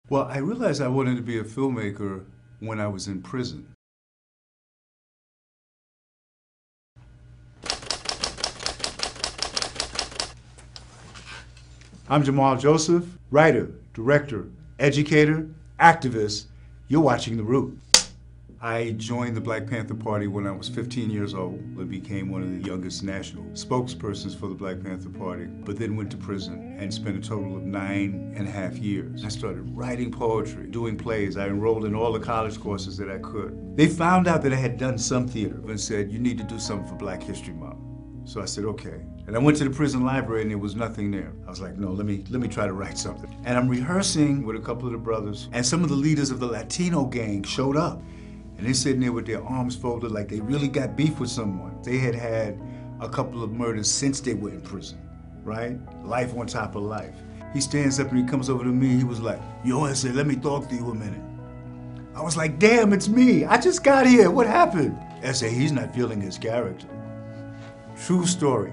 Well, I realized I wanted to be a filmmaker when I was in prison. I'm Jamal Joseph, writer, director, educator, activist. You're watching The Root. I joined the Black Panther Party when I was 15 years old. I became one of the youngest national spokespersons for the Black Panther Party, but then went to prison and spent a total of 9.5 years. I started writing poetry, doing plays. I enrolled in all the college courses that I could. They found out that I had done some theater and said, you need to do something for Black History Month. So I said, okay. And I went to the prison library and there was nothing there. I was like, no, let me try to write something. And I'm rehearsing with a couple of the brothers, and some of the leaders of the Latino gang showed up. And they're sitting there with their arms folded like they really got beef with someone. They had had a couple of murders since they were in prison, right? Life on top of life. He stands up and he comes over to me. He was like, yo, I said, let me talk to you a minute. I was like, damn, it's me. I just got here. What happened? I said, he's not feeling his character. True story.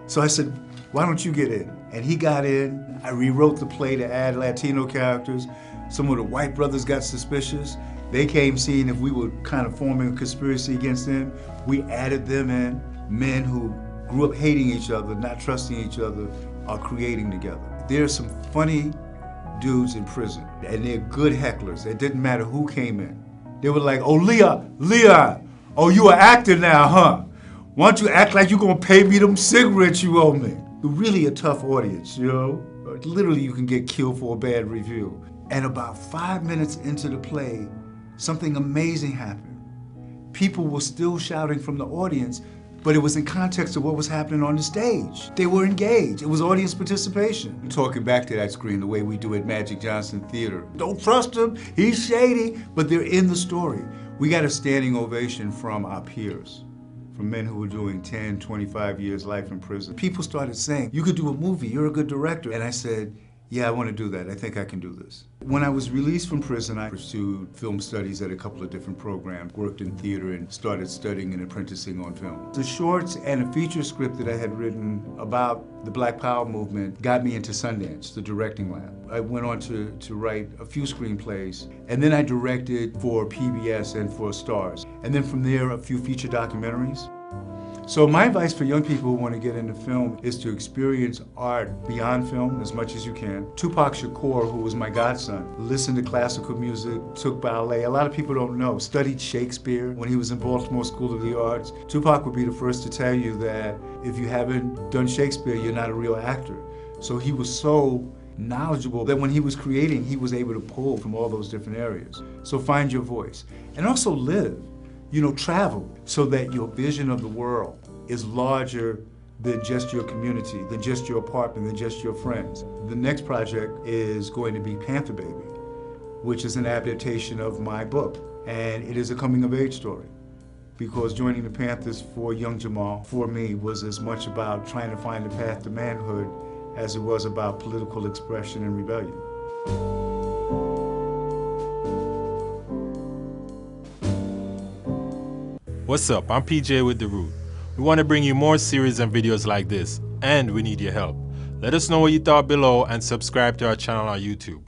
So I said, why don't you get in? And he got in. I rewrote the play to add Latino characters. Some of the white brothers got suspicious. They came seeing if we were kind of forming a conspiracy against them. We added them in. Men who grew up hating each other, not trusting each other, are creating together. There are some funny dudes in prison, and they're good hecklers. It didn't matter who came in. They were like, oh, Leon, oh, you an actor now, huh? Why don't you act like you're gonna pay me them cigarettes you owe me? You're really a tough audience, you know? Literally, you can get killed for a bad review. And about 5 minutes into the play, something amazing happened. People were still shouting from the audience, but it was in context of what was happening on the stage. They were engaged. It was audience participation. I'm talking back to that screen the way we do at Magic Johnson Theater. Don't trust him, he's shady, but they're in the story. We got a standing ovation from our peers, from men who were doing 10, 25 years life in prison. People started saying, you could do a movie, you're a good director. And I said, yeah, I want to do that. I think I can do this. When I was released from prison, I pursued film studies at a couple of different programs, worked in theater, and started studying and apprenticing on film. The shorts and a feature script that I had written about the Black Power movement got me into Sundance, the directing lab. I went on to write a few screenplays, and then I directed for PBS and for Stars. And then from there, a few feature documentaries. So my advice for young people who want to get into film is to experience art beyond film as much as you can. Tupac Shakur, who was my godson, listened to classical music, took ballet. A lot of people don't know, studied Shakespeare when he was in Baltimore School of the Arts. Tupac would be the first to tell you that if you haven't done Shakespeare, you're not a real actor. So he was so knowledgeable that when he was creating, he was able to pull from all those different areas. So find your voice. And also live. You know, travel so that your vision of the world is larger than just your community, than just your apartment, than just your friends. The next project is going to be Panther Baby, which is an adaptation of my book. And it is a coming of age story, because joining the Panthers for young Jamal, for me, was as much about trying to find a path to manhood as it was about political expression and rebellion. What's up? I'm PJ with The Root. We want to bring you more series and videos like this, and we need your help. Let us know what you thought below and subscribe to our channel on YouTube.